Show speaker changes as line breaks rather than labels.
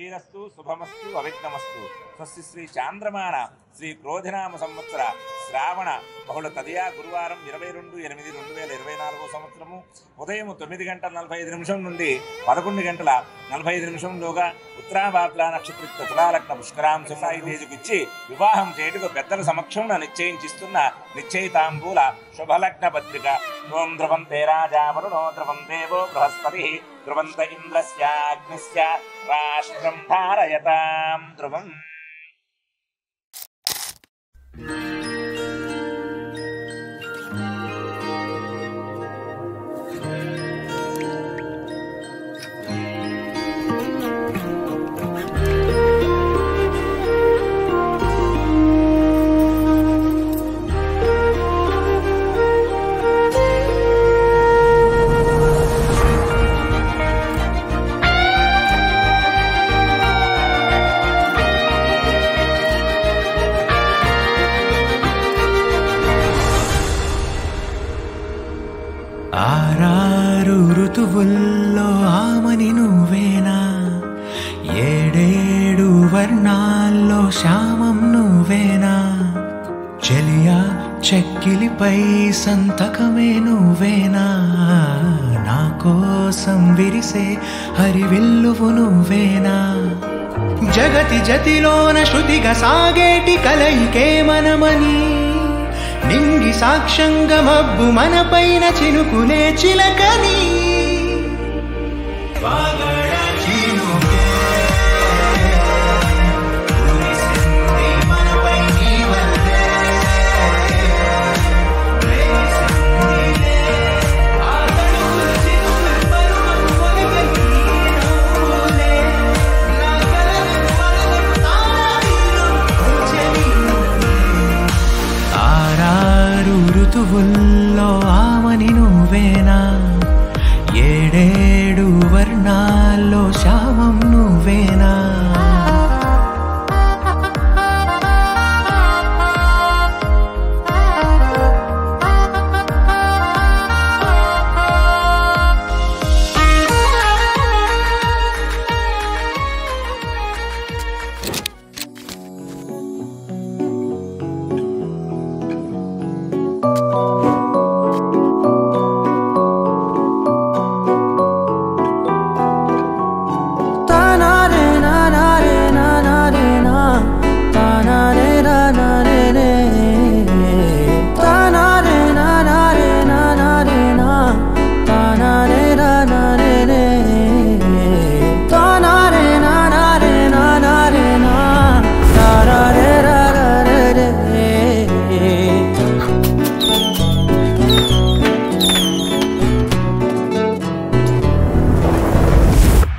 శ్రీరస్తు శుభమస్తు అవిఘ్నమస్తు. స్వస్తి శ్రీ చాంద్రమాన శ్రీ క్రోధినామ సంవత్సర శ్రావణ బహుళ తదియా గురువారం 22/8/2024 సంవత్సరము ఉదయం 9:45 నుండి 11:45 ఉత్తరాభాద్ర నక్షత్ర తులాలగ్న పుష్కరాంశ సాయి తేజుకు ఇచ్చి వివాహం చేయుటకు పెద్దల సమక్షంలో నిశ్చయించిస్తున్న నిశ్చయితాంబూల శుభలగ్న పత్రిక. ఓం ధ్రువంతే రాజా వరుణో ధ్రువం దేవో బృహస్పతి ధ్రువంత ఇంద్రస్యాగ్నిశ్చ రాష్ట్రం ధారయతాం ధ్రువం.
ఆరారు ఋతువుల్లో ఆమని నువ్వేనా, ఏడేడు వర్ణాల్లో శ్యామం నువ్వేనా, చెలియా చెక్కిలిపై సంతకమే నువ్వేనా, నా కోసం విరిసే హరివిల్లువు నువ్వేనా, జగతి జతిలోన శృతిగా సాగేటి కలయికే మనమని, నింగి సాక్ష్యంగా మబ్బు మన పైన చినుకులే చిలకని, ఋతువుల్లో ఆమని నువ్వేనా, ఏడేడు వర్ణాల్లో శ్యామం నువ్వే.